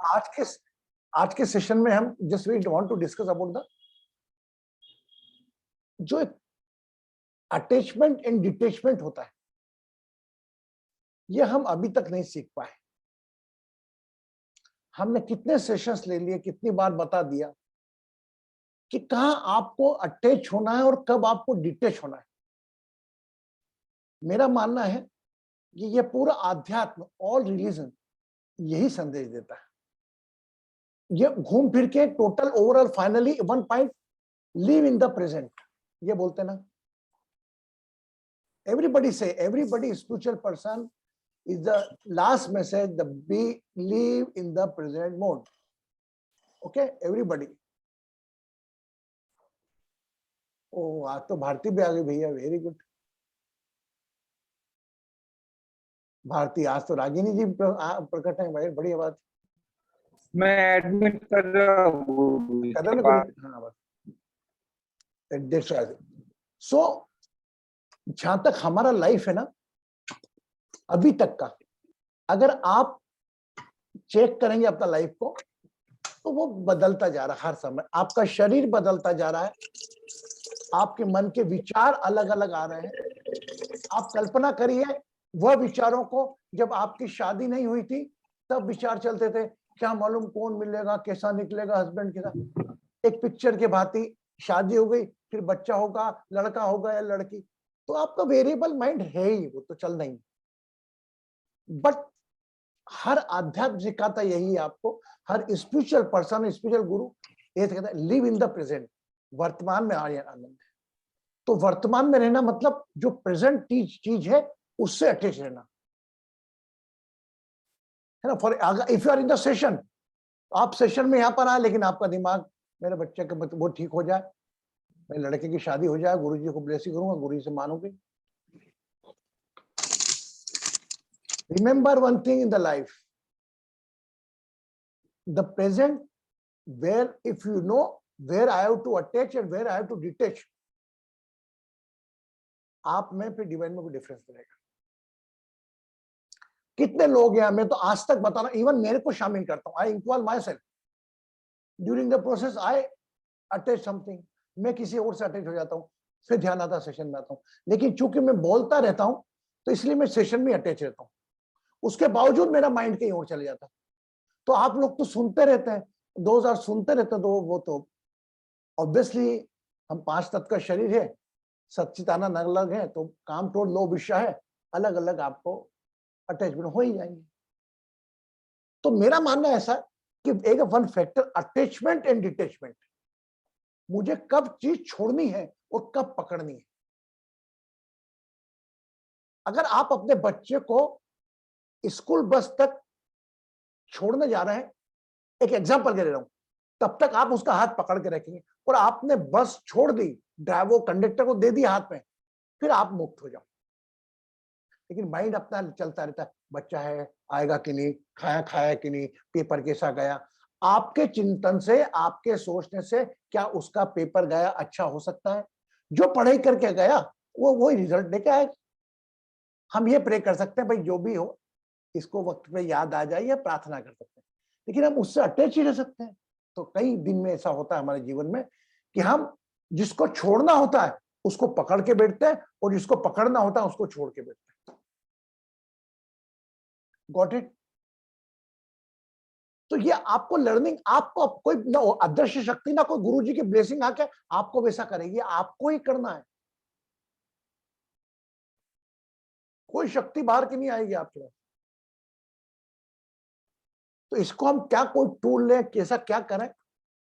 आज के आज के सेशन में हम just we want to discuss about the जो एक अटैचमेंट एंड डिटैचमेंट होता है, ये हम अभी तक नहीं सीख पाए। हमने कितने सेशंस ले लिए, कितनी बार बता दिया कि कहां आपको अटैच होना है और कब आपको डिटैच होना है। मेरा मानना है कि ये पूरा आध्यात्म, ऑल रिलीजन यही संदेश देता है। ये घूम फिर के total overall finally one point, live in the present, ये बोलते ना। everybody spiritual person is the last message, the be live in the present mode. Okay, everybody. ओ आज तो भारती भी आ गई भैया, वेरी गुड। भारती, आज तो रागिनी जी प्रकट है भाई, बढ़िया बात। मैं एडमिट कर रहा हूँ। हाँ बस। सो जहां तक हमारा लाइफ है ना, अभी तक का, अगर आप चेक करेंगे अपना लाइफ को, तो वो बदलता जा रहा है। हर समय आपका शरीर बदलता जा रहा है, आपके मन के विचार अलग अलग आ रहे हैं। आप कल्पना करिए वह विचारों को, जब आपकी शादी नहीं हुई थी तब विचार चलते थे, क्या मालूम कौन मिलेगा, कैसा निकलेगा हस्बैंड के साथ। एक पिक्चर के भांति शादी हो गई, फिर बच्चा होगा, लड़का होगा या लड़की, तो आपका वेरिएबल माइंड है ही, वो तो चल नहीं। बट हर आध्यात्म सिखाता यही है आपको, हर स्पिरिचुअल पर्सन, स्पिरिचुअल गुरु ये कहता है लिव इन द प्रेजेंट, वर्तमान में आनंद है। तो वर्तमान में रहना मतलब जो प्रेजेंट चीज है उससे अटैच रहना है ना। For if you are in the session, आप सेशन में यहां पर आए, लेकिन आपका दिमाग मेरे बच्चे के वो ठीक हो जाए, मेरे लड़के की शादी हो जाए, गुरु जी को ब्लेसिंग करूंगा, गुरु जी से मानूंगी। Remember one thing in the life, the present, where if you know where I have to attach and where I have to detach, आप में फिर डिवाइन में कोई डिफरेंस रहेगा। कितने लोग हैं, मैं तो आज तक बताना, इवन मेरे को शामिल करता हूं, I involve my self during the process, I attach something, मैं किसी और से अटैच हो जाता हूं, फिर ध्यान आता सेशन में आता हूं। लेकिन चूंकि मैं बोलता रहता हूं, तो इसलिए मैं सेशन में अटैच रहता हूं, उसके बावजूद मेरा माइंड कहीं और चले जाता है। तो आप लोग तो सुनते रहते हैं, 2000 सुनते रहते हैं, तो वो तो ऑब्वियसली हम 5 तत्व का शरीर है, सच्चिदानंद अलग है, तो काम, क्रोध, लोभ, ईर्ष्या है, अलग अलग आपको अटैचमेंट हो ही जाएंगे। तो मेरा मानना ऐसा कि एक one factor attachment and detachment, मुझे कब चीज छोड़नी है और कब पकड़नी है। अगर आप अपने बच्चे को स्कूल बस तक छोड़ने जा रहे हैं, एक एग्जांपल दे रहा हूं, तब तक आप उसका हाथ पकड़ के रखेंगे, और आपने बस छोड़ दी, ड्राइवर कंडक्टर को दे दी हाथ में, फिर आप मुक्त हो जाओ। लेकिन माइंड अपना चलता रहता है, बच्चा है, आएगा कि नहीं, खाया कि नहीं, पेपर कैसा गया। आपके चिंतन से, आपके सोचने से क्या उसका पेपर गया अच्छा हो सकता है? जो पढ़ाई करके गया वो वही रिजल्ट लेके आएगा। हम ये प्रे कर सकते हैं भाई जो भी हो इसको वक्त पे याद आ जाए, या प्रार्थना कर सकते हैं, लेकिन हम उससे अटैच ही रह सकते हैं। तो कई दिन में ऐसा होता है हमारे जीवन में कि हम जिसको छोड़ना होता है उसको पकड़ के बैठते हैं, और जिसको पकड़ना होता है उसको छोड़ के बैठते हैं। Got it? तो ये आपको लर्निंग, आपको कोई ना अदृश्य शक्ति, ना कोई गुरुजी की ब्लेसिंग आके आपको वैसा करेगी, आपको ही करना है। कोई शक्ति बाहर की नहीं आएगी आपके पास। तो इसको हम क्या कोई टूल लें, कैसा क्या करें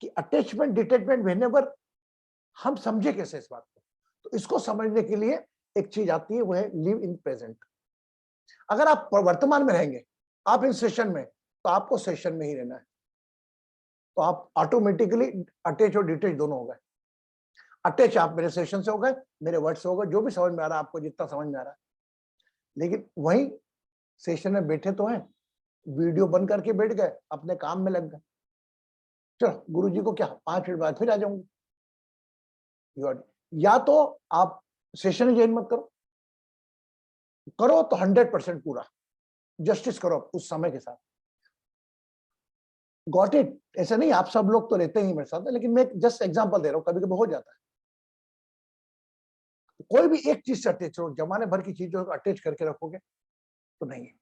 कि अटैचमेंट डिटैचमेंट व्हेनेवर हम समझे कैसे इस बात को। तो इसको समझने के लिए एक चीज आती है, वो है लिव इन प्रेजेंट। अगर आप वर्तमान में रहेंगे, आप इस सेशन में, तो आपको सेशन में ही रहना है, तो आप ऑटोमेटिकली अटैच और डिटैच दोनों हो गए। अटैच आप मेरे सेशन से हो गए, मेरे वर्ड से हो गए, जो भी समझ में आ रहा है आपको, जितना समझ में आ रहा है। लेकिन वही सेशन में बैठे तो हैं, वीडियो बंद करके बैठ गए, अपने काम में लग गए, चलो गुरुजी को क्या 5 मिनट बाद फिर आ जाऊंगी। या तो आप सेशन ज्वाइन मत करो, करो तो 100% पूरा जस्टिस करो उस समय के साथ। Got it? ऐसा नहीं, आप सब लोग तो रहते ही मेरे साथ, लेकिन मैं जस्ट एग्जांपल दे रहा हूँ, कभी कभी हो जाता है। कोई भी एक चीज से अटैच हो, जमाने भर की चीजों को अटैच करके रखोगे तो नहीं है।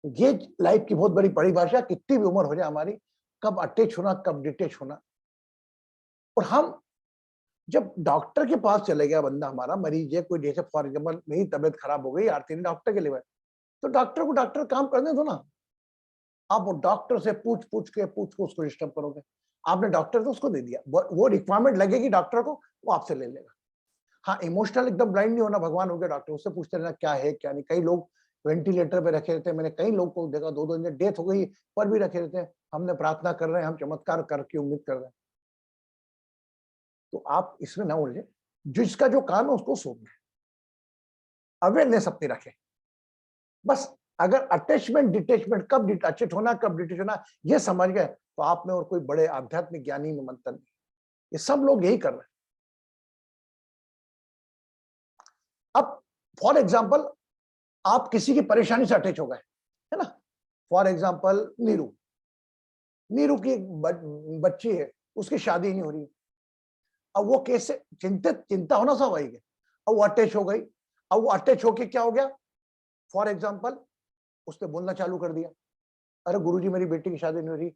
ये लाइफ की बहुत बड़ी परिभाषा, कितनी भी उम्र हो जाए हमारी, कब अटैच होना, कब डिटेच होना। और हम जब डॉक्टर के पास चले गया बंदा, हमारा मरीज है कोई, जैसे फॉर एग्जाम्पल मेरी तबीयत खराब हो गई, आरती ने डॉक्टर के लिए गए, तो डॉक्टर को डॉक्टर काम करने दो ना। आप वो डॉक्टर से पूछ के उसको डिस्टर्ब करोगे। आपने डॉक्टर तो उसको दे दिया, वो रिक्वायरमेंट लगेगी डॉक्टर को, वो आपसे ले लेगा। हाँ, इमोशनल एकदम ब्लाइंड नहीं होना, भगवान हो गया डॉक्टर, उससे पूछते रहना क्या है क्या नहीं। कई लोग वेंटिलेटर पे रखे रहते हैं, मैंने कई लोग को देखा 2-2 दिन डेथ हो गई पर भी रखे रहते हैं, हमने प्रार्थना कर रहे हैं, हम चमत्कार करके उम्मीद कर रहे हैं। तो आप इसमें ना उलझे, जिसका जो काम है उसको सौंपे, अवेयरनेस अपनी रखें। बस अगर अटैचमेंट डिटेचमेंट, कब अटैच होना कब डिटेच होना, ये समझ गए तो आप में और कोई बड़े आध्यात्मिक ज्ञानी में मंत्र नहीं। ये सब लोग यही कर रहे हैं। अब फॉर एग्जाम्पल आप किसी की परेशानी से अटैच हो गए, है ना। फॉर एग्जाम्पल नीरू की एक बच्ची है, उसकी शादी नहीं हो रही। अब वो कैसे चिंता होना स्वाभाविक है। अब वो अटैच हो गई, अब वो अटैच होके क्या हो गया, फॉर एग्जाम्पल उसने बोलना चालू कर दिया, अरे गुरुजी मेरी बेटी की शादी नहीं हो रही।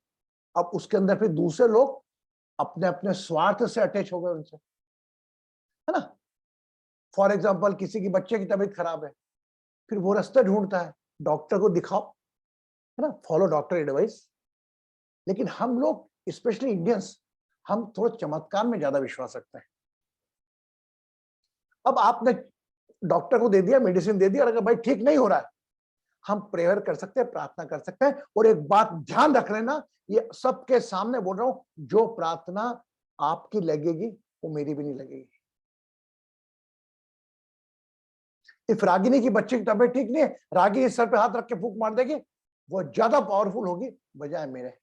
अब उसके अंदर फिर दूसरे लोग अपने अपने स्वार्थ से अटैच हो गए उनसे, है ना। फॉर एग्जाम्पल किसी की बच्चे की तबीयत खराब है, फिर वो रास्ता ढूंढता है, डॉक्टर को दिखाओ, है ना, फॉलो डॉक्टर एडवाइस। लेकिन हम लोग स्पेशली इंडियंस, हम थोड़ा चमत्कार में ज्यादा विश्वास रखते हैं। अब आपने डॉक्टर को दे दिया, मेडिसिन दे दिया, और अगर भाई ठीक नहीं हो रहा है, हम प्रेयर कर सकते हैं, प्रार्थना कर सकते हैं। और एक बात ध्यान रख लेना, ये सबके सामने बोल रहा हूं, जो प्रार्थना आपकी लगेगी वो मेरी भी नहीं लगेगी। इफ रागिनी की बच्चे की तबीयत ठीक नहीं है, रागिनी सर पे हाथ रख के फूंक मार देगी, वो ज्यादा पावरफुल होगी बजाय मेरे।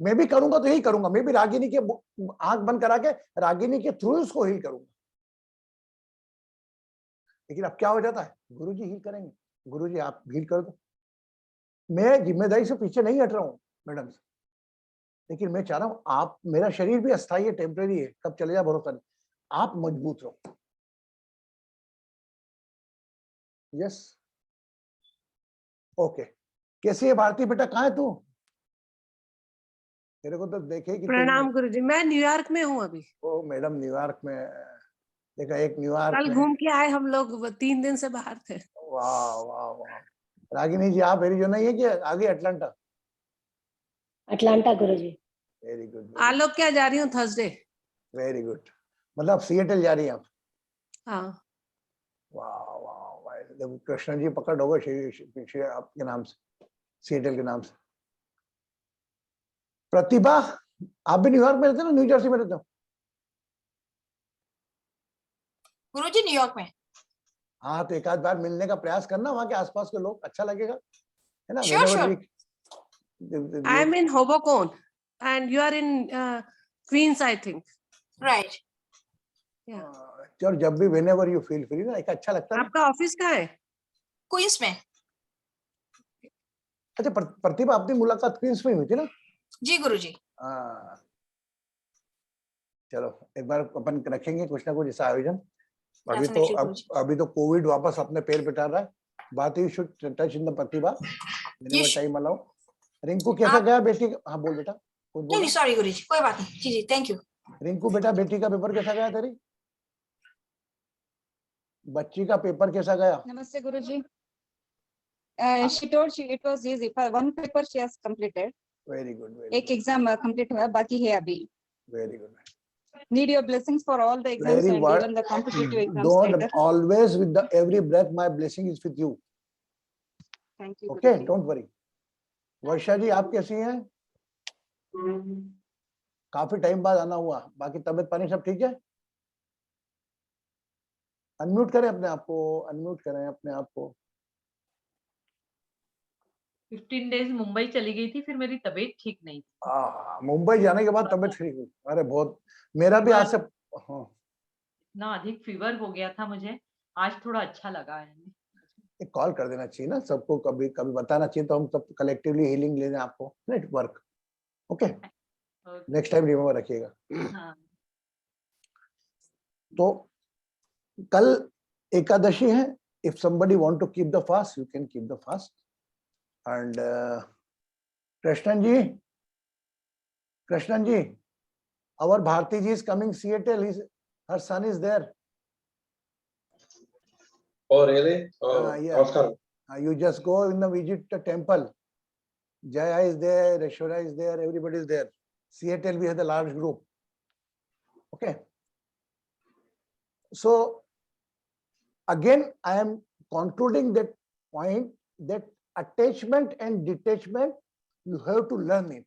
मैं भी करूंगा तो यही करूंगा, मैं भी रागिनी के आंख बंद करा के रागिनी के थ्रू उसको हील करूंगा। लेकिन अब क्या हो जाता है, गुरुजी हील करेंगे, गुरुजी आप हील कर दो। मैं जिम्मेदारी से पीछे नहीं हट रहा हूँ मैडम, लेकिन मैं चाह रहा हूं आप, मेरा शरीर भी अस्थाई है, टेम्परेरी है, कब चले जाए भरोसा नहीं, आप मजबूत रहो। Yes, okay. कैसी है भारती बेटा, कहाँ है तू? तेरे को तो देखे कि प्रणाम गुरुजी, मैं न्यूयॉर्क में हूँ अभी। ओ मैडम, न्यूयॉर्क में देखा, एक न्यूयॉर्क कल में। घूम के आए हम लोग, 3 दिन से बाहर थे। वाह वाह वाह। रागिनी जी आप एरिजोना ही है कि आगे अटलांटा? अटलांटा गुरुजी। वेरी गुड, आलोक क्या जा रही हूँ थर्सडे। Very good. मतलब सिएटल जा रही हैं आप? हाँ। वाह वाह वाह, देखो कृष्ण जी पकड़ होगा आपके नाम से, सिएटल के नाम से। प्रतिभा, आप भी न्यूयॉर्क में रहते हो ना, न्यू जर्सी में रहते हो? गुरुजी न्यूयॉर्क में। हाँ, तो एक आध बार मिलने का प्रयास करना, वहाँ के आसपास के लोग, अच्छा लगेगा, है ना। Sure, sure. I am in Hoboken and you are in Queens, I think. Right. Yeah. और जब भी whenever you feel free ना, एक अच्छा लगता है। आपका ऑफिस कहाँ है? क्वींस में। अच्छा, प्रतिभा अपनी मुलाकात क्वींस में हुई थी ना? जी गुरुजी। हाँ, चलो एक बार अपन रखेंगे कुछ ना कुछ ऐसा आयोजन। अभी तो कोविड वापस अपने पैर पे डाल रहा है, बात he should touch in the Pratibha whenever time allow. Rinku कैसा गया बेटी? हाँ बोल बेटा, कुछ बोल। नहीं सॉरी गुरुजी, कोई बात नहीं। जी जी, थैंक यू। रिंकू बेटा, बेटी का पेपर कैसा गया तेरी? बच्ची का पेपर कैसा गया? Namaste, Guruji. She told it was easy. For one paper she has completed. Very good, एक exam complete हुआ, बाकी है अभी. Very good. Need your blessings for all the exams Very and word. even the competitive exams. Don't later. always with the every breath my blessing is with you. Thank you. Okay, Guruji. don't worry. वर्षा जी आप कैसी हैं? काफी time बाद आना हुआ, बाकी तबीयत पानी सब ठीक है? अनम्यूट करें अपने आप को, अनम्यूट करें अपने आप को। 15 डेज मुंबई चली गई थी, फिर मेरी तबीयत ठीक नहीं थी। मुंबई जाने के बाद तबीयत ठीक हुई? अरे बहुत, मेरा भी आज से इतना अधिक फीवर हो गया था मुझे, आज थोड़ा अच्छा लगा है। एक कॉल कर देना चाहिए ना सबको, कभी कभी बताना चाहिए, तो हम सब कलेक्टिवली हीलिंग ले लें आपको, network. Okay, Okay. Next time remember रखिएगा। हाँ, तो कल एकादशी है। If somebody want to keep the fast, you can keep the fast. And Krishnan ji, our Bharti ji is coming Seattle. Her son is there. Oh, really? Oh, Yeah. Namaskar. You just go in the visit the temple. Jaya is there, Aishwarya is there, everybody is there. Seattle, we have a large group. Okay. So again, I am concluding that point that attachment and detachment, you have to learn it.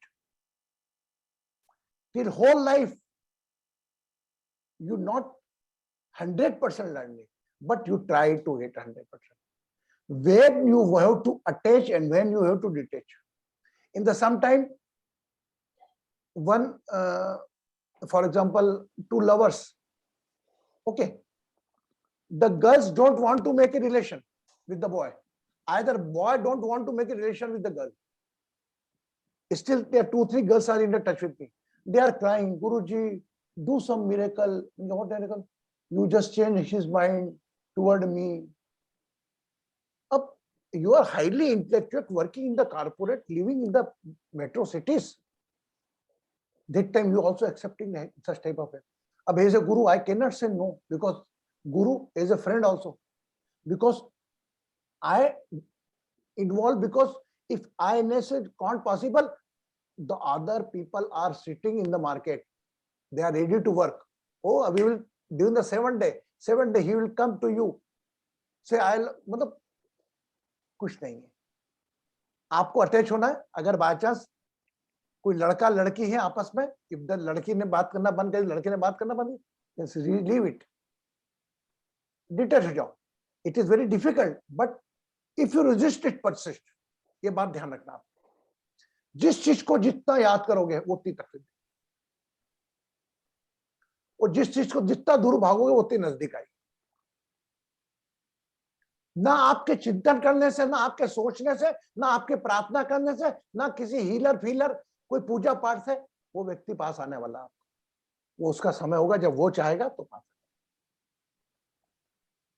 Till whole life, you not 100% learn it, but you try to hit 100%. When you have to attach and when you have to detach. In the sometime, one, for example, two lovers, okay, the girls don't want to make a relation with the boy. Either boy don't want to make a relation with the girl. Still, there are 2-3 girls are in the touch with me. They are crying, Guruji, do some miracle. What miracle? You just change his mind toward me. Up, you are highly intellectual, working in the corporate, living in the metro cities. That time you also accepting such type of it. Ab as a guru, I cannot say no, because guru is a friend also. Because I involved, because if I said can't possible, the other people are sitting in the market. They are ready to work. Oh, we will during the 7th day, he will come to you. Say, I'll, मतलब कुछ नहीं है. आपको attach होना है. अगर by chance कोई लड़का लड़की है आपस में, if the लड़की ने बात करना बंद कर, लड़के ने बात करना बंद कर, just leave it. Detach हो जाओ. It is very difficult, but if you resist it, persist. ये बात ध्यान रखना आप. जिस चीज को जितना याद करोगे वो उतनी तकलीफ, और जिस चीज को जितना दूर भागोगे वो उतनी नजदीक आएगी. ना आपके चिंतन करने से, ना आपके सोचने से, ना आपके प्रार्थना करने से, ना किसी हीलर फीलर कोई पूजा पाठ से वो व्यक्ति पास आने वाला है. वो उसका समय होगा जब वो चाहेगा तो पास.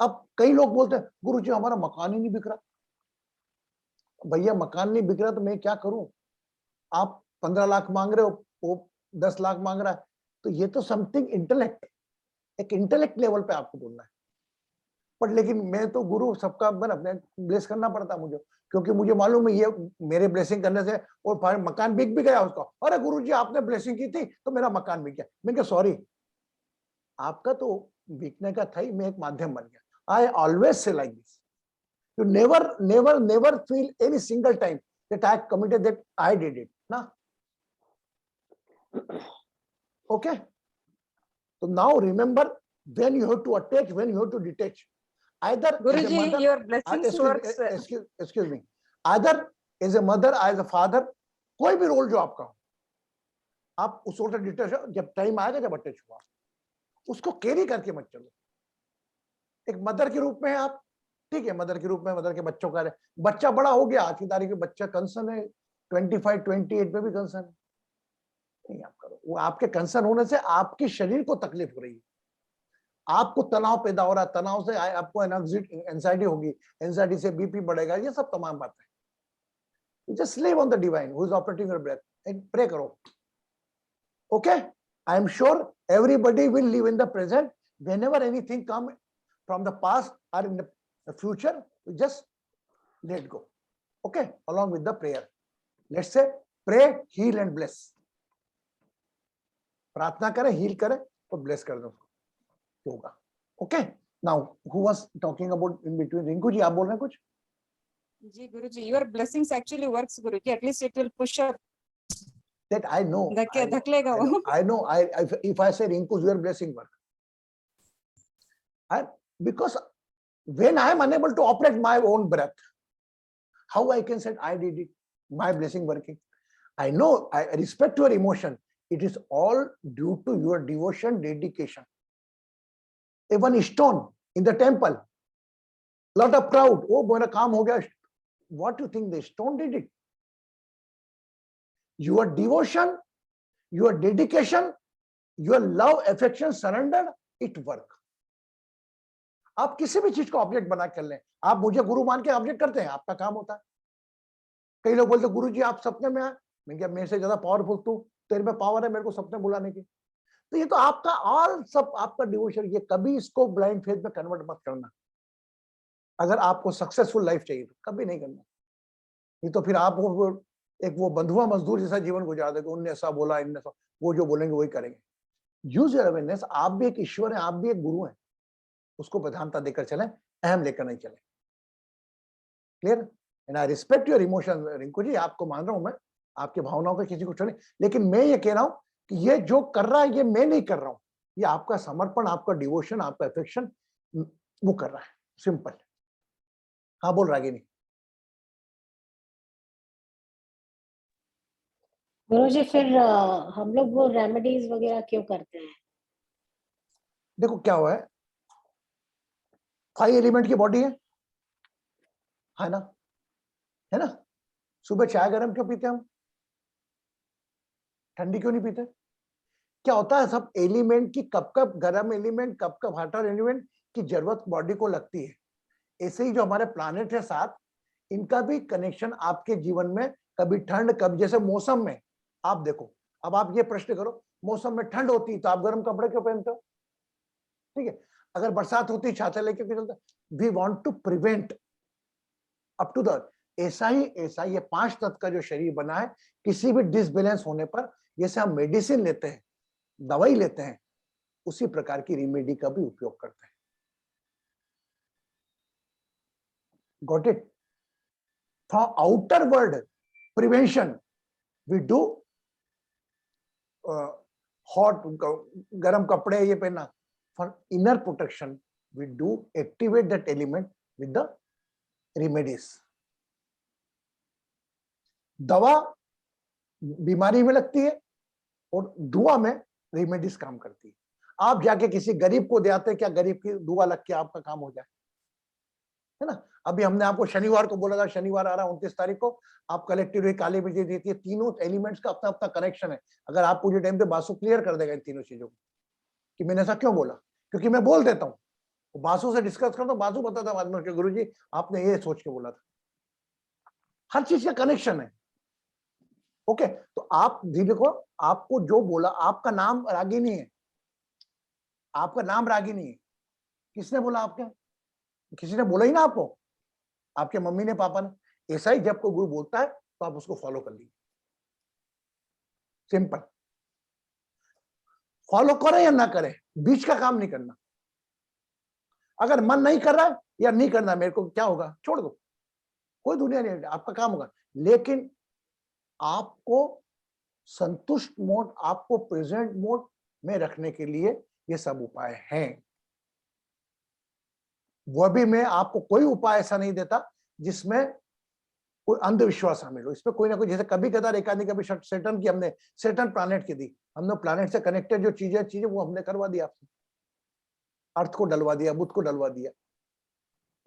अब कई लोग बोलते हैं गुरुजी हमारा मकान ही नहीं बिक रहा. भैया मकान नहीं बिक रहा तो मैं क्या करूं? आप 15 लाख मांग रहे हो, वो 10 लाख मांग रहा है, तो ये तो समथिंग इंटेलेक्ट, एक इंटेलेक्ट लेवल पे आपको बोलना है. पर लेकिन मैं तो गुरु सबका अपने ब्लेस करना पड़ता मुझे, क्योंकि मुझे मालूम है ये मेरे ब्लेसिंग करने से और मकान बिक भी गया उसका. अरे गुरुजी आपने ब्लेसिंग की थी तो मेरा मकान बिक गया. मैं क्या, सॉरी, आपका तो बिकने का था ही, मैं एक माध्यम बन गया. I always say like this, you never feel any single time that I committed that I did it. Na? Okay. So now remember, when you have to attach, when you have to detach. Either Guruji, mother, your blessings works. excuse me. Either as a mother, as a father, कोई भी role जो आपका हो, आप उस role से detach हो. जब टाइम आएगा जब अटैच हुआ, उसको कैरी करके मत चलो. एक मदर के रूप में आप ठीक है, मदर के रूप में मदर के बच्चों का, बच्चा बड़ा हो गया, आज की तारीख में बच्चा कंसर्न है, 25-28 में भी कंसर्न है. नहीं आप करो, वो आपके कंसर्न होने से आपके शरीर को तकलीफ हो रही है, आपको तनाव पैदा हो रहा है, तनाव से आपको एंजाइटी होगी, एंजाइटी से बीपी बढ़ेगा, ये सब तमाम बातें. Just live on the divine who is operating your breath and pray करो. Okay, I am sure everybody will live in the present. Whenever anything come from the past or in the future, we just let go. Okay, along with the prayer. Let's say pray, heal and bless. प्रार्थना करें, heal करें और bless कर दो, होगा. Okay. Now, who was talking about in between? Rinku ji आप बोल रहे हैं कुछ? जी गुरुजी, your blessings actually works Guruji. At least it will push up. That I know. धकेलेगा वो. I know. If I say Rinku, your blessing work. Because when I am unable to operate my own breath, how I can say I did it, my blessing working? I know, I respect your emotion. It is all due to your devotion, dedication. Even stone in the temple, lot of crowd. Oh, mera kaam ho gaya. What do you think the stone did it? Your devotion, your dedication, your love, affection, surrender, it work. आप किसी भी चीज को object बना कर लें, आप मुझे गुरु मान के ऑब्जेक्ट करते हैं, आपका काम होता है। कई लोग बोलते गुरु जी आप सपने में आए, मैं क्या मेरे से ज्यादा पावरफुल तू, तेरे में पावर है मेरे को सपने बुलाने की। तो ये तो आपका ऑल सब आपका डिवोशन। ये कभी इसको ब्लाइंड फेथ में कन्वर्ट मत करना। अगर आपको सक्सेसफुल लाइफ चाहिए तो कभी नहीं करना, नहीं तो फिर आप वो बंधुआ मजदूर जैसा जीवन गुजार देंगे। उनने ऐसा बोला, इनने ऐसा, वो जो बोलेंगे वही करेंगे। Use your awareness. आप भी एक ईश्वर है, आप भी एक गुरु हैं, उसको प्रधानता देकर चलें, अहम लेकर नहीं चलें। Clear? And I respect your emotion Rinku ji, आपको मान रहा हूं मैं, आपकी भावनाओं को किसी को छोड़े, लेकिन मैं ये कह रहा हूं कि ये जो कर रहा है ये मैं नहीं कर रहा हूं, ये आपका समर्पण, आपका डिवोशन, आपका अफेक्शन वो कर रहा है। सिंपल। हाँ बोल रागिनी। गुरुजी फिर हम लोग वो रेमेडीज वगैरह क्यों करते हैं? देखो क्या हुआ है, 5 एलिमेंट की बॉडी है ना, है ना। सुबह चाय गरम क्यों पीते हम, ठंडी क्यों नहीं पीते? क्या होता है, सब एलिमेंट की कब कब गर्म एलिमेंट, कब कब वाटर एलिमेंट की जरूरत बॉडी को लगती है। ऐसे ही जो हमारे प्लैनेट है 7, इनका भी कनेक्शन आपके जीवन में, कभी ठंड, कभी जैसे मौसम में आप देखो, अब आप ये प्रश्न करो, मौसम में ठंड होती है तो आप गर्म कपड़े क्यों पहनते हो? ठीक है। अगर बरसात होती है छाता लेके क्यों चलते? We want to prevent up to the, ऐसा ही ये 5 तत्व का जो शरीर बना है, किसी भी डिसबैलेंस होने पर जैसे हम मेडिसिन लेते हैं, दवाई लेते हैं, उसी प्रकार की रेमेडी का भी उपयोग करते हैं। Got it? For outer world prevention we do hot गरम कपड़े ये पहनना। For inner protection we do activate that element with the remedies. दवा बीमारी में लगती है और दुआ में रेमेडीज काम करती है। आप जाके किसी गरीब को दे आते, क्या गरीब की दुआ लग के आपका काम हो जाए? है ना। अभी हमने आपको शनिवार को बोला था, शनिवार आ रहा 29 तारीख को, आप कलेक्टिव काली मिर्ची देती है। तीनों एलिमेंट्स का अपना अपना कनेक्शन है। अगर आप पूरे टाइम पे बासु क्लियर कर देगा इन तीनों चीजों को कि मैंने ऐसा क्यों बोला, क्योंकि मैं बोल देता हूँ, बासु से डिस्कस करता हूँ, बासु बताता बाद में गुरु जी आपने ये सोच के बोला था। हर चीज का कनेक्शन है। ओके, तो आप देखो, आपको जो बोला, आपका नाम रागिनी है, आपका नाम रागिनी है, किसने बोला? आपके किसी ने बोला ही ना आपको, आपके मम्मी ने, पापा ने। ऐसा ही जब कोई गुरु बोलता है तो आप उसको फॉलो कर लीजिए। सिंपल। फॉलो करें या ना करें, बीच का काम नहीं करना। अगर मन नहीं कर रहा है या नहीं करना, मेरे को क्या होगा, छोड़ दो, कोई दुनिया नहीं, आपका काम होगा। लेकिन आपको संतुष्ट मोड, आपको प्रेजेंट मोड में रखने के लिए ये सब उपाय हैं। वह भी मैं आपको कोई उपाय ऐसा नहीं देता जिसमें कोई अंधविश्वास शामिल हो। इसमें कोई ना कोई, जैसे कभी कदार एक आदमी कभी सेटन की, हमने सेटन प्लैनेट की दी, हमने प्लैनेट से कनेक्टेड जो चीजें वो हमने करवा दिया आपसे, अर्थ को डलवा दिया, बुध को डलवा दिया,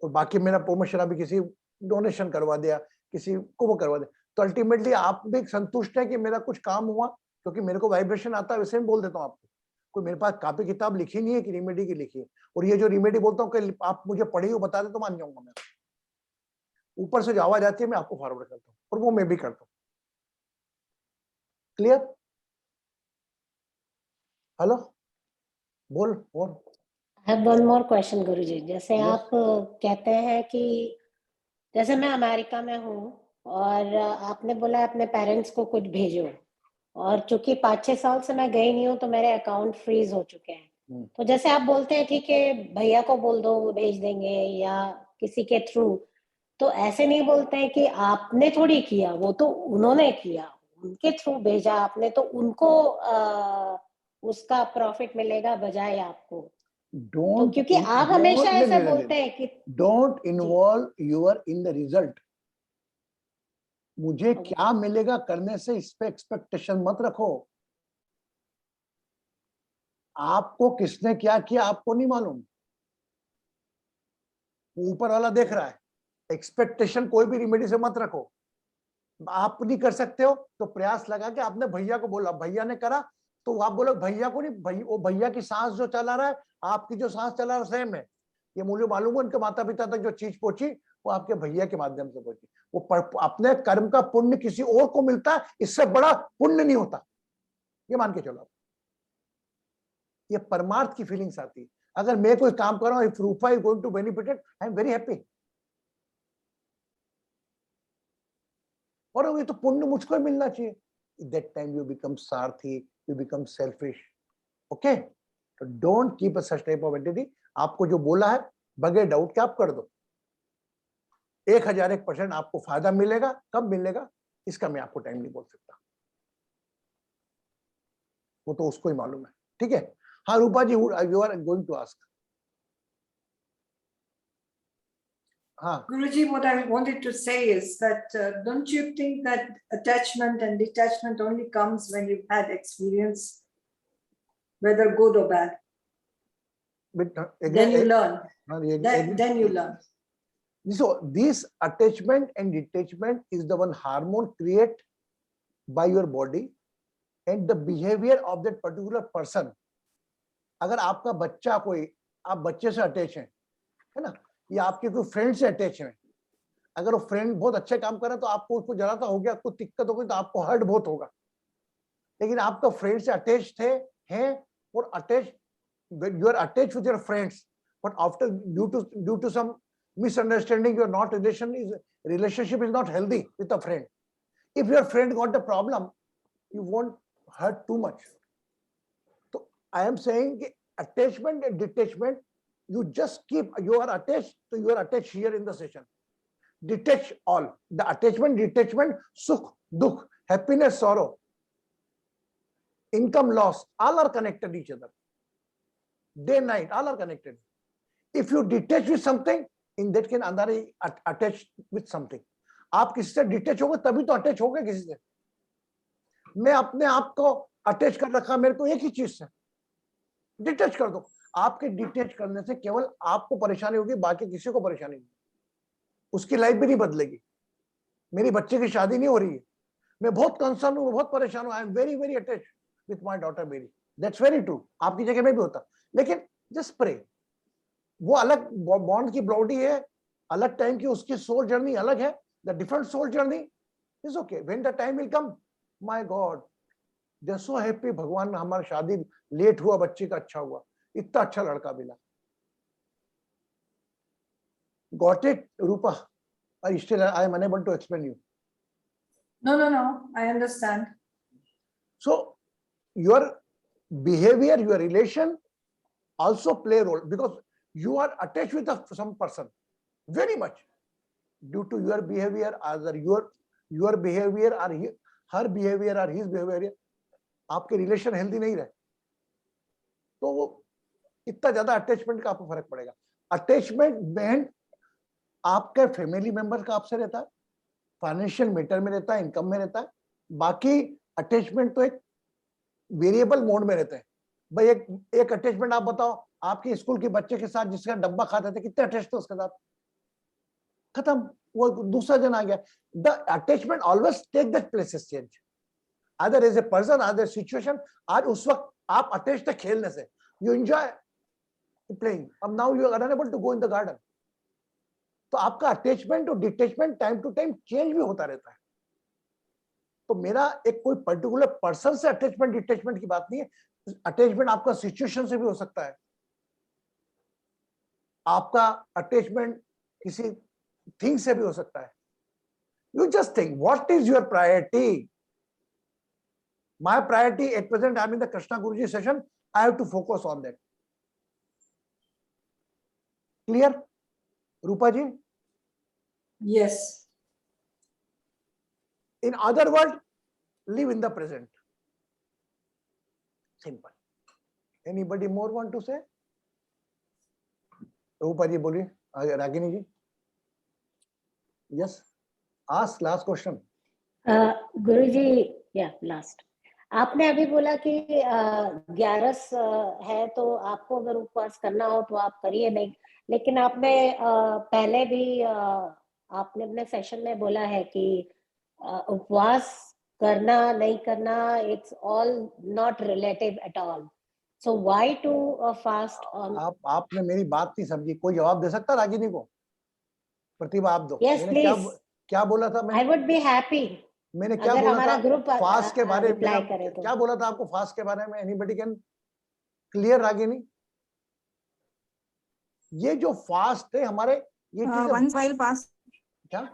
और बाकी मेरा प्रमोशन अभी किसी डोनेशन करवा दिया, किसी को वो करवा दिया। तो अल्टीमेटली आप भी संतुष्ट है कि मेरा कुछ काम हुआ, क्योंकि मेरे को वाइब्रेशन आता है। वैसे ही बोल देता हूँ आपको, कोई मेरे पास कॉपी किताब लिखी नहीं है कि रेमेडी की लिखी है। और ये जो रेमेडी बोलता हूँ कि आप मुझे पढ़ी हो बता दे तो मान जाऊंगा मैं। ऊपर से जो आवाज आती है मैं आपको फॉरवर्ड करता हूँ, और वो मैं भी करता हूँ। क्लियर? हेलो, बोल। और I have one more question गुरुजी। जैसे Yes. आप कहते हैं कि जैसे मैं अमेरिका में हूँ और आपने बोला अपने पेरेंट्स को कुछ भेजो, और चूंकि 5-6 साल से मैं गई नहीं हूँ तो मेरे अकाउंट फ्रीज हो चुके हैं। तो जैसे आप बोलते हैं ठीक है भैया को बोल दो वो भेज देंगे या किसी के थ्रू, तो ऐसे नहीं बोलते हैं कि आपने थोड़ी किया, वो तो उन्होंने किया, उनके थ्रू भेजा आपने, तो उनको उसका प्रॉफिट मिलेगा बजाय आपको। तो क्योंकि आप हमेशा ऐसा बोलते हैं कि don't involve you're in the result. मुझे क्या मिलेगा करने से इस पे एक्सपेक्टेशन मत रखो। आपको किसने क्या किया आपको नहीं मालूम, ऊपर वाला देख रहा है। एक्सपेक्टेशन कोई भी रेमेडी से मत रखो। आप नहीं कर सकते हो तो प्रयास लगा के आपने भैया को बोला, भैया ने करा तो आप बोलो भैया को नहीं, वो भैया की सांस जो चला रहा है आपकी जो सांस चला रहा है सेम है। ये मुझे मालूम है उनके माता पिता तक जो चीज पहुंची वो आपके भैया के माध्यम से पहुंची। वो अपने कर्म का पुण्य किसी और को मिलता है, इससे बड़ा पुण्य नहीं होता, ये मान के चलो। ये परमार्थ की फीलिंग्स आती है। अगर मैं कोई काम कर रहा हूं, if Rupa is going to benefit it, I am very happy. और ये तो पुण्य मुझको ही मिलना चाहिए। दैट टाइम यू बिकम स्वार्थी, यू बिकम सेल्फिश। ओके, तो don't keep a such type of entity. आपको जो बोला है बगैर डाउट के आप कर दो। 1001% आपको फायदा मिलेगा। कब मिलेगा इसका मैं आपको टाइम नहीं बोल सकता, वो तो उसको ही मालूम है। ठीक है, हाँ Rupa ji, you are going to ask. हाँ Guruji, what I wanted to say is that don't you think that attachment and detachment only comes when you've had experience, whether good or bad? but Then you learn. again, Then you learn. so this attachment and detachment is the one hormone created by your body and the behavior of that particular person. अगर आपका बच्चा कोई, आप बच्चे से attach हैं, है ना, या आपके कोई फ्रेंड से अटैच हैं, अगर वो फ्रेंड बहुत अच्छे काम कर रहा है तो आपको उसको जरा सा हो गया, आपको दिक्कत हो गई तो आपको हर्ट बहुत होगा। लेकिन आपका फ्रेंड से अटैच थे हैं और attach, you are attached with your friends, but after due to some misunderstanding, your not relationship is not healthy with a friend. If your friend got a problem, you won't hurt too much. So I am saying attachment and detachment, you just keep, you are attached, so you are attached here in the session. Detach all. The attachment, detachment, sukh, dukh, happiness, sorrow, income, loss, all are connected each other. Day, night, all are connected. If you detach with something, in that case, अंदर ही attached with something. आप किसी से detach होगे तभी तो attach होगे किसी से। मैं अपने आप को अटैच कर रखा मेरे को एक ही चीज से, डिटेच कर दो। आपके डिटेच करने से केवल आपको परेशानी होगी, बाकी किसी को परेशानी नहीं, उसकी लाइफ भी नहीं बदलेगी। मेरी बच्चे की शादी नहीं हो रही है, मैं बहुत कंसर्न हूँ, बहुत परेशान हूँ, आई am very very attach with my daughter मेरी। दैट्स वेरी ट्रू, आपकी जगह में भी होता, लेकिन जस्ट प्रे। वो अलग बॉन्ड की बॉडी है, अलग टाइम की उसकी सोल जर्नी अलग है। The different soul journey is okay. When the time will come, my god they are so happy, भगवान हमारी शादी लेट हुआ, बच्चे का अच्छा हुआ, इतना अच्छा लड़का मिला। Got it Rupa? और still I am unable to explain you. No, I understand. So your behavior, your relation also play a role, because you are attached with some person very much due to your behavior, either your behavior or her behavior or his behavior, आपके relation healthy नहीं रहे तो वो इतना ज्यादा attachment का आपको फर्क पड़ेगा। अटैचमेंट में आपके फैमिली मेंबर का आपसे रहता है, फाइनेंशियल मैटर में रहता है, इनकम में रहता है। बाकी अटैचमेंट तो एक वेरिएबल मोड में रहते हैं। भाई एक अटैचमेंट आप बताओ, आपके स्कूल के बच्चे के साथ जिसका डब्बा खाते थे, कितने अटैच थे उसके साथ, खत्म, वो दूसरा जन आ गया। The attachment always take that places change, other as a person, other situation. आज उस वक्त आप अटैच थे खेलने से, यू एंजॉय प्लेइंग, अब now you are unable to go in the garden. तो आपका अटैचमेंट और detachment time to time change भी होता रहता है। तो मेरा एक कोई पर्टिकुलर पर्सन से अटैचमेंट डिटैचमेंट की बात नहीं है। अटैचमेंट आपका सिचुएशन से भी हो सकता है, आपका अटैचमेंट किसी थिंग से भी हो सकता है। You just think what is your priority. My priority at present, I am in the Krishna Guruji session, I have to focus on that. Clear Rupa ji? Yes. In other words, live in the present. Simple. Anybody more want to say? रूपा जी बोलिए, रागिनी जी। Yes. Ask last question. गुरुजी, या last. आपने अभी बोला कि 11 है तो आपको अगर उपवास करना हो तो आप करिए, नहीं, लेकिन आपने पहले भी आपने अपने सेशन में बोला है कि उपवास करना नहीं करना, it's all not relative at all. So why to fast on? आपने मेरी बात नहीं समझी। कोई जवाब दे सकता रागिनी को? प्रतिभा आप दो। Yes, मैंने please. क्या बोला था? I would be happy. मैंने क्या अगर बोला हमारा था? ग्रुप फास्ट के बारे में रिप्लाई करे तो क्या बोला था आपको? फास्ट के बारे में एनीबडी कैन क्लियर रागिनी? ये जो फास्ट है हमारे, ये once while fast, क्या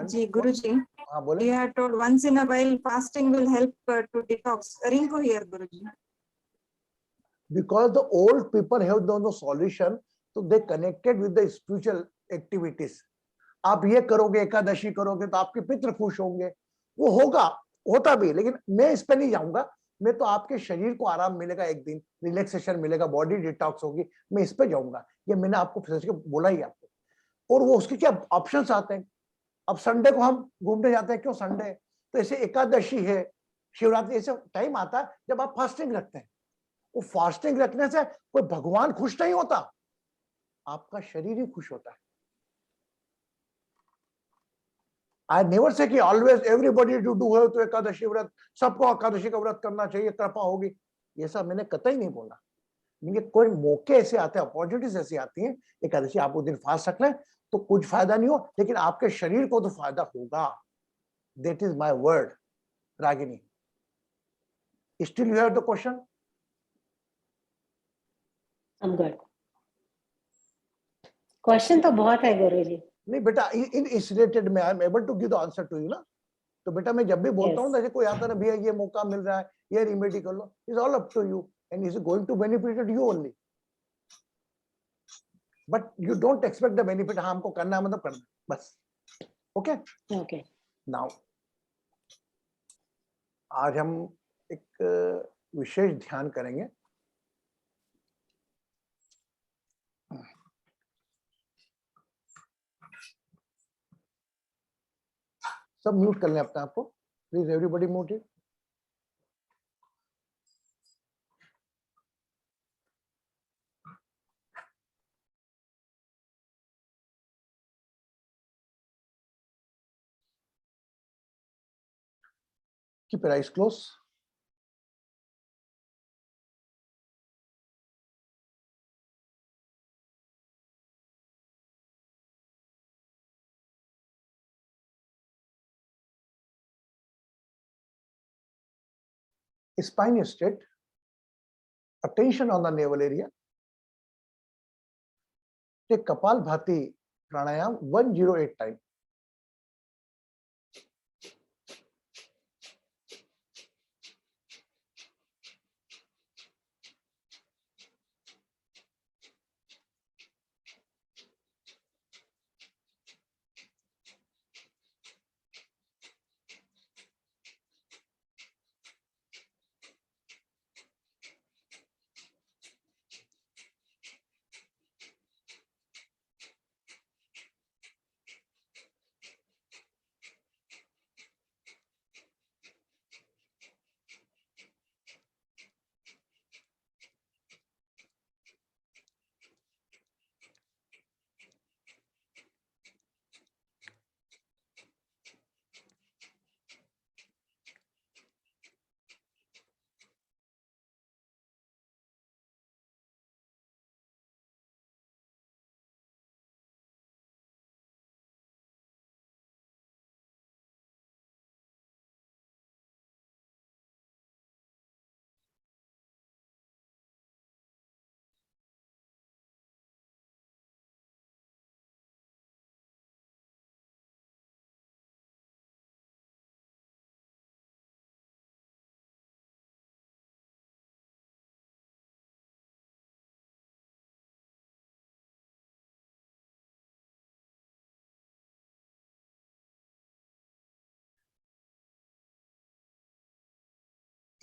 जी गुरुजी, हाँ बोले। you are told once in a while fasting will help to detox. Rinku here, Guruji. Because the old people have no solution, so they connected with the spiritual activities. आप ये करोगे, एकादशी करोगे तो आपके पितृ खुश होंगे, वो होगा, होता भी, लेकिन मैं इस पे नहीं जाऊंगा। मैं तो आपके शरीर को आराम मिलेगा, एक दिन रिलैक्सेशन मिलेगा, बॉडी डिटॉक्स होगी, मैं इस पे जाऊंगा। ये मैंने आपको फिर से बोला ही आपको। और वो उसके क्या ऑप्शंस आते हैं। अब संडे को हम घूमने जाते हैं, क्यों संडे? तो ऐसे एकादशी है, शिवरात्रि, ऐसे टाइम आता है जब आप फास्टिंग रखते हैं। वो फास्टिंग रखने से कोई भगवान खुश नहीं होता, आपका शरीर ही खुश होता है। आई नेवर से कि ऑलवेज एवरीबॉडी टू डू है तो एकादशी व्रत, सबको एकादशी का व्रत करना चाहिए, कृपा होगी, ये सब मैंने कतई नहीं बोला। मैंने कोई मौके ऐसे आते हैं, अपॉर्चुनिटीज ऐसी आती हैं, एकादशी आप उस दिन फास्ट रख लें तो कुछ फायदा नहीं हो, लेकिन आपके शरीर को तो फायदा होगा। That is my word Ragini. Still you have the question? I'm good. Question तो बहुत है गुरुजी। नहीं बेटा, इन इस रिलेटेड में I am able to give the answer to you ना। तो बेटा मैं जब भी बोलता हूँ, जैसे कोई आता ना, भैया ये मौका मिल रहा है, ये रेमेडी कर लो, is all up to you and is going to benefit you only, but you don't expect the benefit. हाँ हमको करना है मतलब करना है, बस। ओके ओके, नाउ आज हम एक विशेष ध्यान करेंगे। सब म्यूट कर लें अपने आप को please, everybody mute it. Keep your eyes closed. Spine is straight. Attention on the navel area. Take Kapalbhati pranayam 108 times.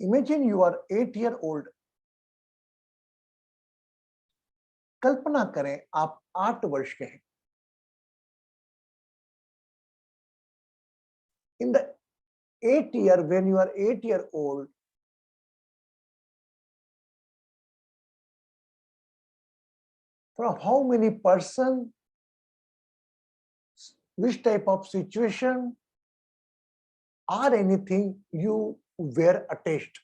Imagine you are 8-year-old. कल्पना करें आप 8 वर्ष के हैं। In the 8th year, when you are 8-year-old, from how many persons which type of situation or anything you were attached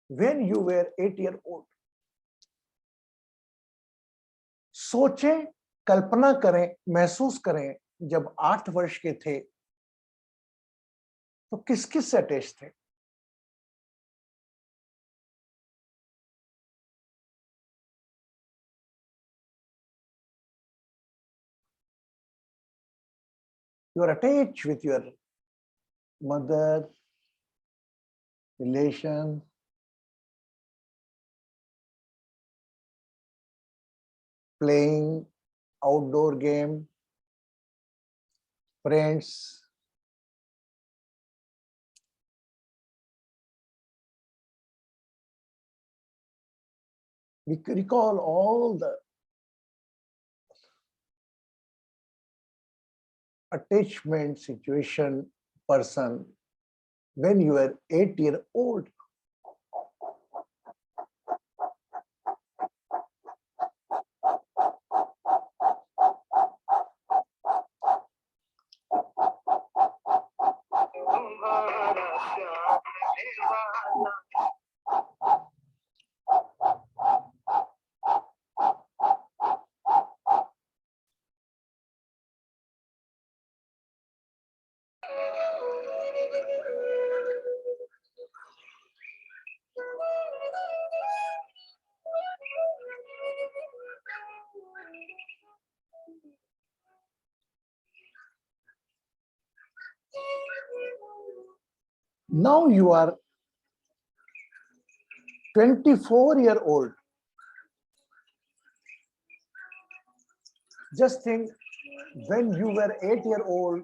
when you were 8-year-old. सोचें, कल्पना करें, महसूस करें, जब 8 वर्ष के थे तो किस किस से अटैच थे? You are attached with your mother, relation, playing outdoor game, friends. We recall all the attachment situation person when you were 8-year-old. Now you are 24-year-old. Just think, when you were 8-year-old,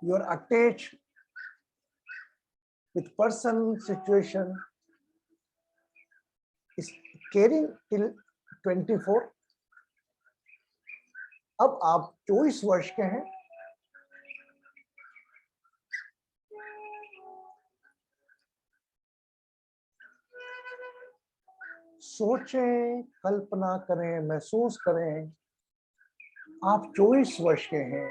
you are attached with person, situation, is carrying till 24. अब आप 24 वर्ष के हैं. सोचें, कल्पना करें, महसूस करें, आप 24 वर्ष के हैं.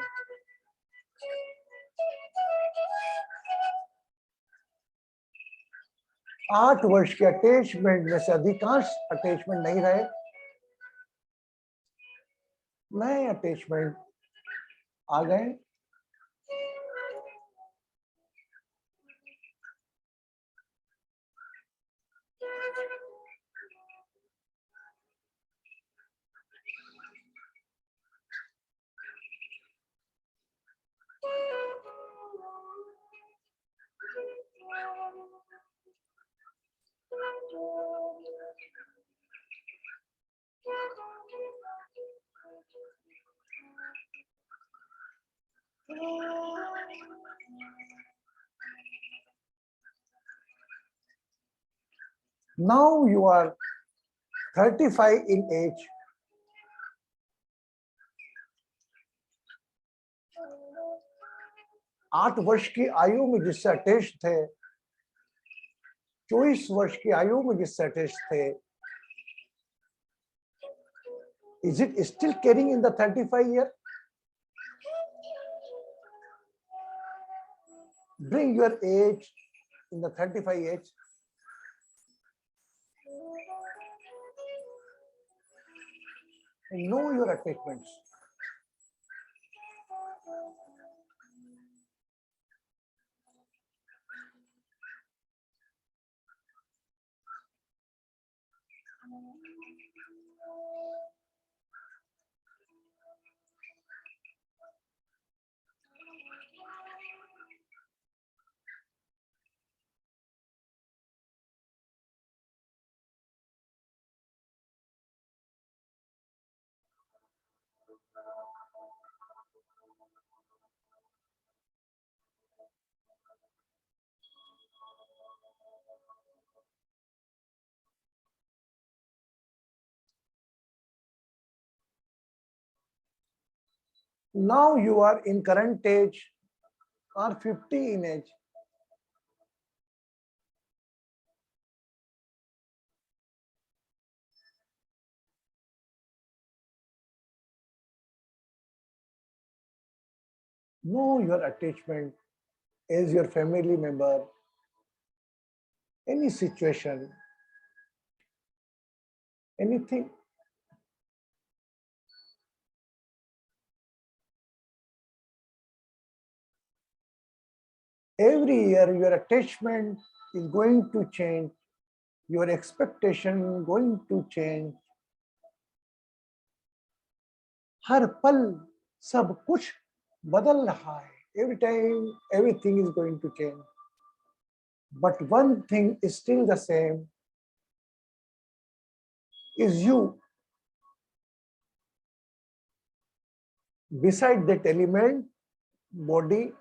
आठ वर्ष के अटैचमेंट में से अधिकांश अटैचमेंट नहीं रहे, नए अटैचमेंट आ गए. Now you are 35 in age. आठ वर्ष की आयु में जिससे अटैच थे, 24 वर्ष की आयु में जिससे अटैच थे, is it still carrying in the 35 year? Bring your age in the 35 age. And know your attachments. Now you are in current age or 50 in age. know your attachment as your family member, any situation, anything. Every year your attachment is going to change, your expectation going to change. हर पल सब कुछ बदल रहा है. Every time everything is going to change. But one thing is still the same, is you. Beside that element, body,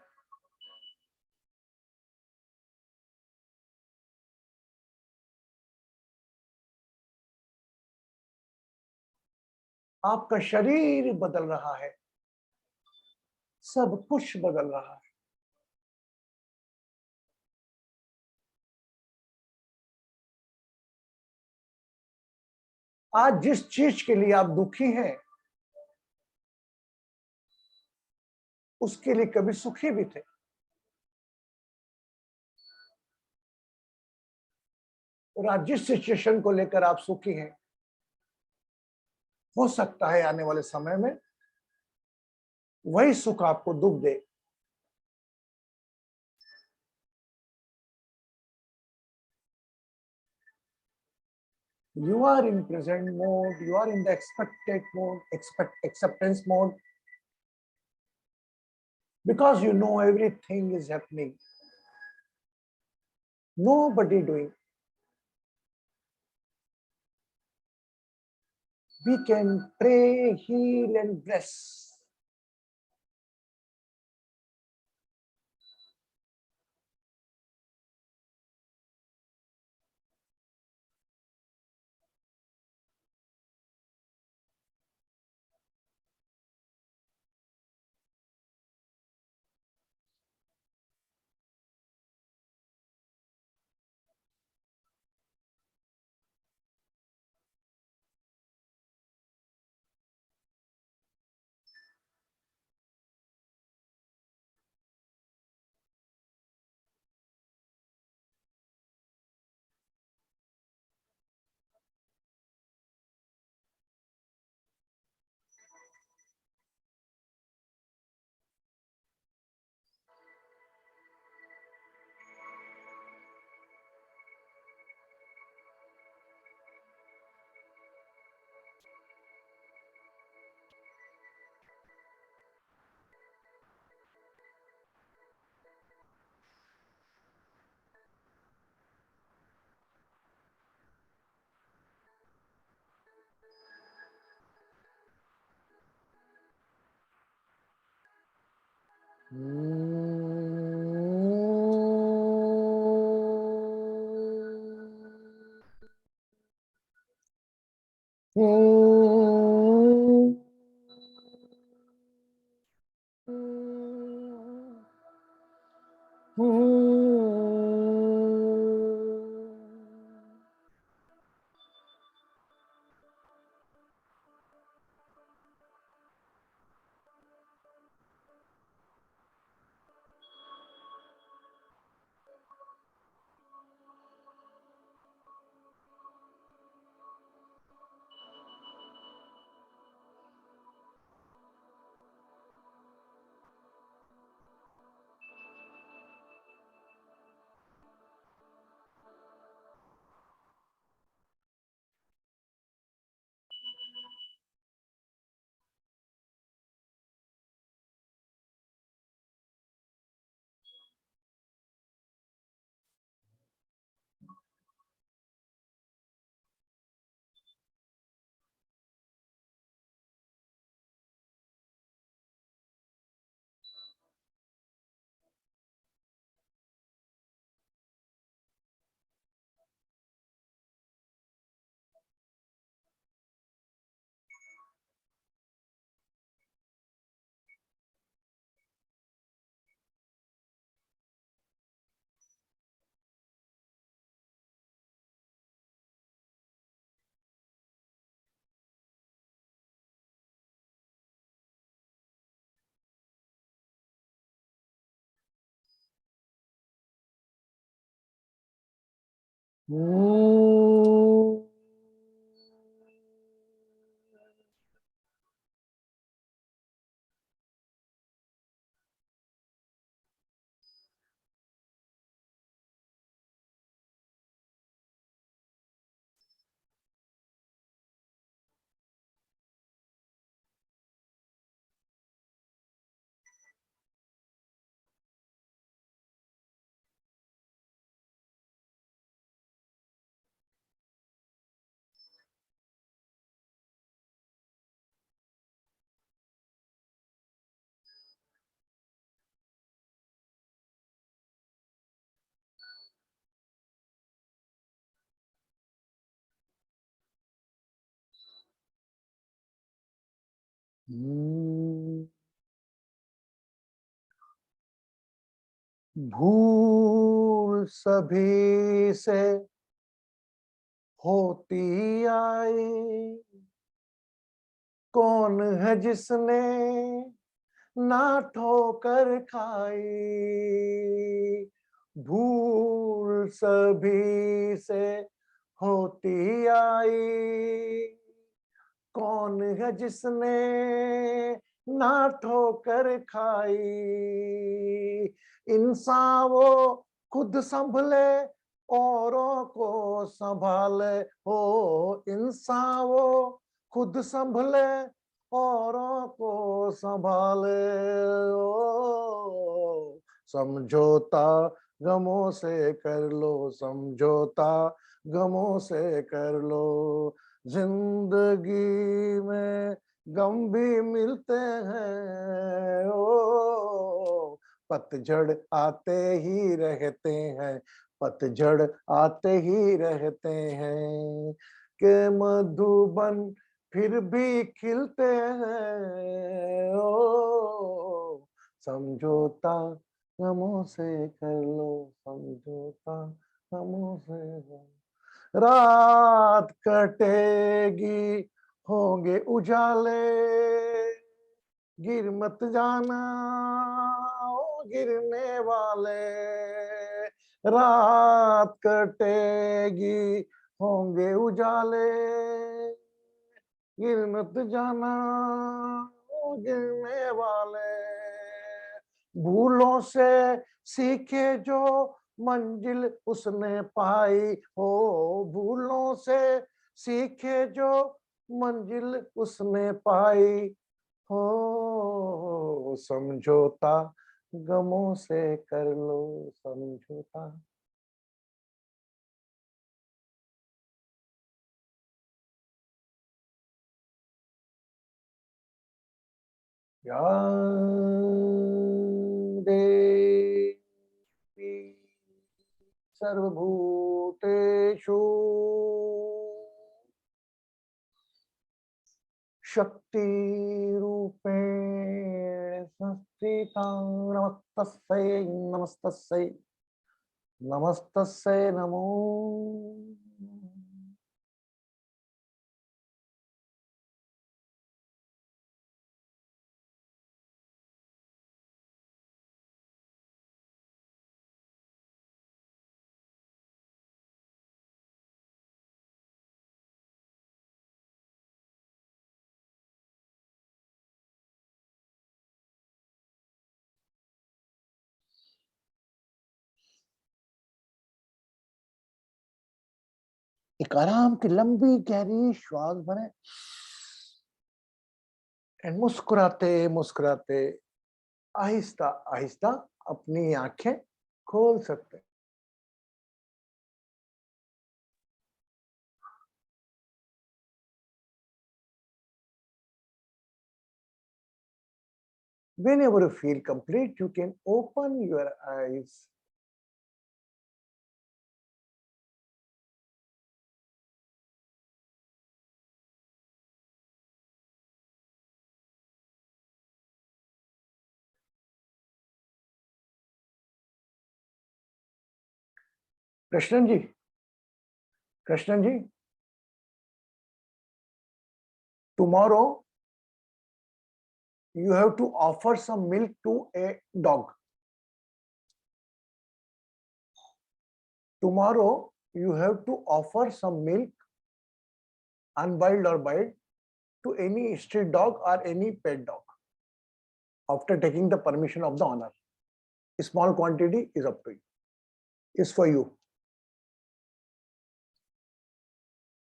आपका शरीर बदल रहा है, सब कुछ बदल रहा है. आज जिस चीज के लिए आप दुखी हैं, उसके लिए कभी सुखी भी थे. और आज जिस सिचुएशन को लेकर आप सुखी हैं, हो सकता है आने वाले समय में वही सुख आपको दुख दे. You are in present mode, you are in the expected mode, acceptance mode, because you know everything is happening. Nobody doing. We can pray, heal, and bless. भूल सभी से होती आई, कौन है जिसने ना ठोकर खाई। भूल सभी से होती आई, कौन है जिसने ना ठोकर खाई। इंसान वो खुद संभले औरों को संभाले हो, इंसान वो खुद संभले औरों को संभाले हो। समझौता गमों से कर लो, समझौता गमों से कर लो। जिंदगी में गम भी मिलते हैं ओ, पतझड़ आते ही रहते हैं, पतझड़ आते ही रहते हैं। के मधुबन फिर भी खिलते हैं ओ, समझौता गमों से कर लो, समझौता गमों से कर लो। रात कटेगी होंगे उजाले, गिर मत जाना ओ गिरने वाले। रात कटेगी होंगे उजाले, गिर मत जाना ओ गिरने वाले। भूलों से सीखे जो मंजिल उसने पाई हो, भूलों से सीखे जो मंजिल उसने पाई हो। समझौता गमों से कर लो, समझौता। या देवी सर्वभूतेषु शक्ति रूपेण संस्थिता। नमस्तस्यै नमस्तस्यै नमस्तस्यै नमो। एक आराम की लंबी गहरी श्वास भरें एंड मुस्कुराते मुस्कुराते आहिस्ता आहिस्ता अपनी आंखें खोल सकते हैं। Whenever you feel complete, you can open your eyes. Krishnan ji, Krishnan ji, tomorrow you have to offer some milk to a dog. Tomorrow you have to offer some milk, unboiled or boiled, to any street dog or any pet dog after taking the permission of the owner. A small quantity is up to you, is for you.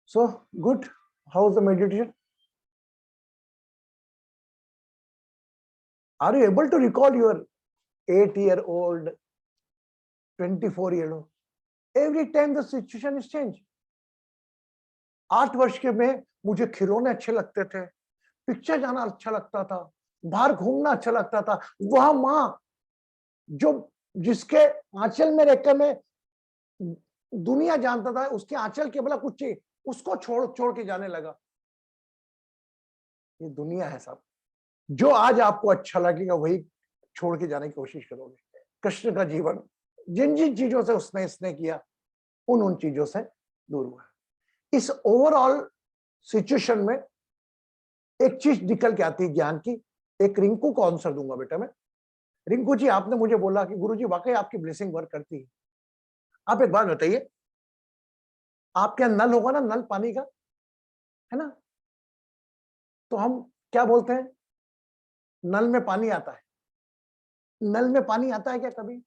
So good. How's the meditation? Are you able to recall your 8-year-old, 24-year-old? Every time the situation is changed. 8 वर्ष के में मुझे खिलौने अच्छे लगते थे, picture जाना अच्छा लगता था, बाहर घूमना अच्छा लगता था। वह माँ जो जिसके आंचल में रहकर मैं दुनिया जानता था, उसके आंचल के भला कुछ चाहिए, उसको छोड़ के जाने लगा। ये दुनिया है साहब। जो आज आपको अच्छा लगेगा वही छोड़ के जाने की कोशिश करोगे। कृष्ण का जीवन जिन जिन चीजों से उसने स्नेह किया, उन चीजों से दूर हुआ। इस ओवरऑल सिचुएशन में एक चीज निकल के आती है ज्ञान की। एक रिंकू को आंसर दूंगा बेटा मैं। रिंकू जी, आपने मुझे बोला कि गुरुजी वाकई आपकी ब्लेसिंग वर्क करती है। आप एक बात बताइए, आपके यहाँ नल होगा ना, नल पानी का, है ना? तो हम क्या बोलते हैं, नल में पानी आता है। नल में पानी आता है क्या कभी?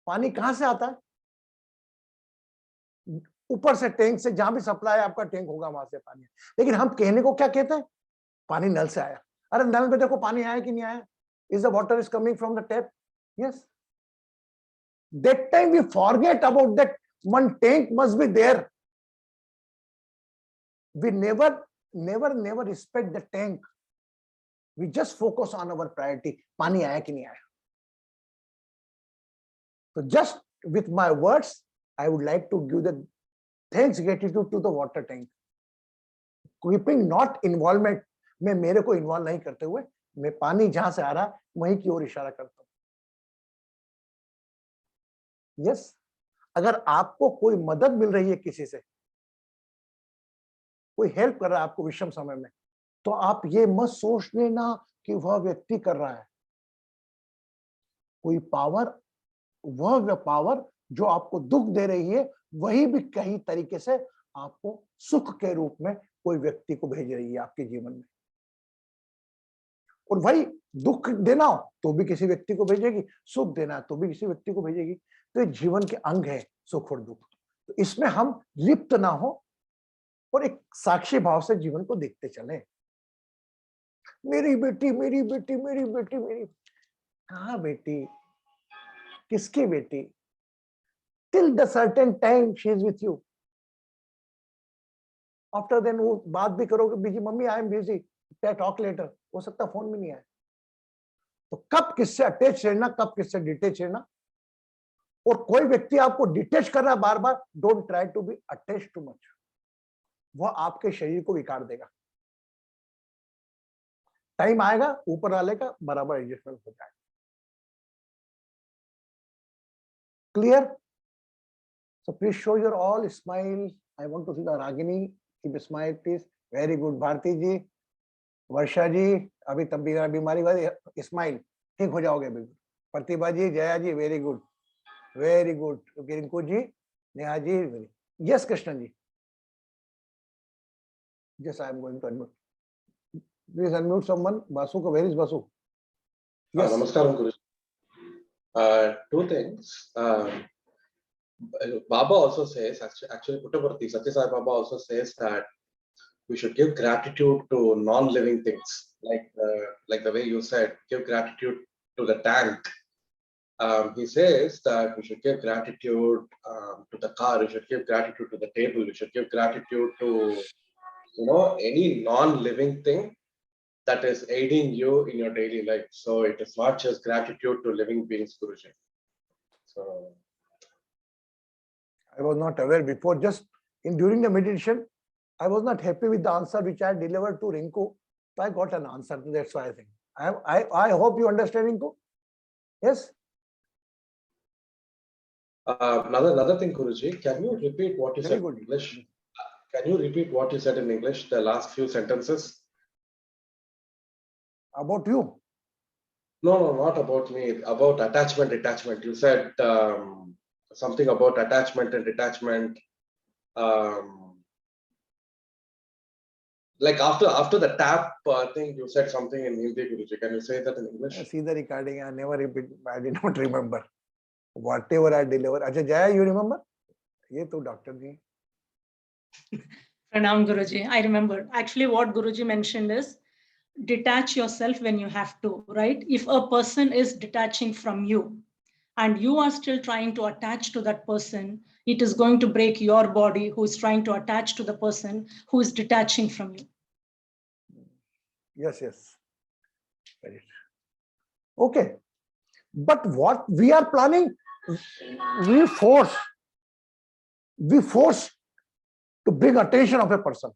पानी कहां से आता है? ऊपर से, टैंक से, जहां भी सप्लाई आपका टैंक होगा वहां से पानी। लेकिन हम कहने को क्या कहते हैं? पानी नल से आया। अरे नल में देखो पानी आया कि नहीं आया? Is the water is coming from the tap? Yes. That time we forget about that one tank must be there. We never respect the tank. We just focus on our priority. पानी आया कि नहीं आया? So just with my words, I would like to give the thanks gratitude to the water tank. Keeping not involvement, मैं मेरे को involve नहीं करते हुए, मैं पानी जहां से आ रहा वहीं की ओर इशारा करता हूं। यस, अगर आपको कोई मदद मिल रही है किसी से, कोई हेल्प कर रहा है आपको विषम समय में, तो आप ये मत सोच लेना कि वह व्यक्ति कर रहा है। कोई पावर, वह पावर जो आपको दुख दे रही है, वही भी कई तरीके से आपको सुख के रूप में कोई व्यक्ति को भेज रही है आपके जीवन में। और भाई दुख देना हो तो भी किसी व्यक्ति को भेजेगी, सुख देना तो भी किसी व्यक्ति को भेजेगी। तो ये जीवन के अंग है, सुख और दुख। तो इसमें हम लिप्त ना हो और एक साक्षी भाव से जीवन को देखते चलें। मेरी बेटी, मेरी बेटी, मेरी बेटी, मेरी कहाँ बेटी, किसकी बेटी? Till the certain time she is with you. After then वो बात भी करोगे, busy mummy I am busy, talk later, हो सकता फोन में नहीं आए। तो कब किससे अटैच रहना, कब किससे डिटेच रहना। और कोई व्यक्ति आपको डिटेच कर रहा है बार बार, don't try to be attach too much. वह आपके शरीर को विकार देगा। टाइम आएगा ऊपर वाले का बराबर एडजस्टमेंट हो जाएगा। Clear? So please show your all smile. I want to see the Ragini, keep smile please. Very good Bharti ji, Varsha ji, अभी तब भी बीमारी वाली, स्माइल, ठीक हो जाओगे बिल्कुल। Pratibha ji, Jaya ji, very good, very good. Rinku ji, Neha ji, yes Krishna ji, yes I am going to unmute. Please unmute someone. Basu को, where is Basu? Yes. Namaskaram, Guruji. Two things. Baba also says, actually Puttaparthi, Satya Sai Baba also says that we should give gratitude to non-living things, like the way you said, give gratitude to the tank. He says that we should give gratitude to the car, we should give gratitude to the table, we should give gratitude to, any non-living thing that is aiding you in your daily life. So it is not just gratitude to living beings, Guruji. So I was not aware before. Just during the meditation, I was not happy with the answer which I delivered to Rinku. So I got an answer. That's why I think. I hope you understand, Rinku. Yes. Another thing, Guruji, can you repeat what you said in English? Can you repeat what you said in English, the last few sentences? About you? No, not about me. About attachment, detachment. You said something about attachment and detachment. Like after the tap thing, you said something in Hindi, Guruji. Can you say that in English? See the recording. I never repeat. I did not remember whatever I deliver. Acha Jaya, you remember? Ye to doctor ji. Pranam Guruji, I remember. Actually, what Guruji mentioned is detach yourself when you have to, right? If a person is detaching from you and you are still trying to attach to that person, it is going to break your body who is trying to attach to the person who is detaching from you. Yes, yes. Very true. Okay. But what we are planning, we force to bring attention of a person.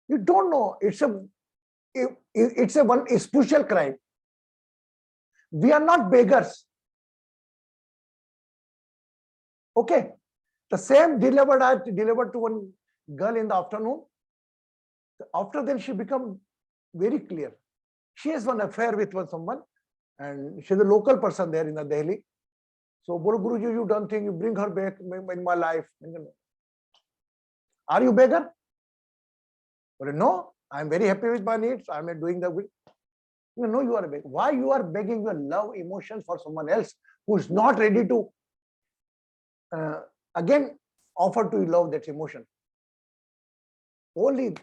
You don't know. It's a one spiritual crime. We are not beggars. Okay. The same I delivered to one girl in the afternoon. After then she become very clear. She has one affair with someone and she's a local person there in the Delhi. So, Guruji, you don't think you bring her back in my life? Are you beggar? No, I'm very happy with my needs. I'm doing the good. No, you are a beggar. Why you are begging your love emotions for someone else who is not ready to again offer to you love that emotion? Only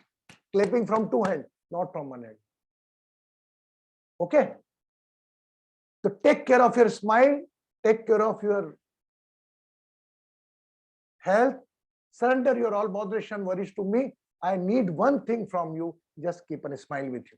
clapping from two hands, not from one hand. Okay? So take care of your smile, take care of your health, surrender your all botheration, worries to me. I need one thing from you, just keep a smile with you.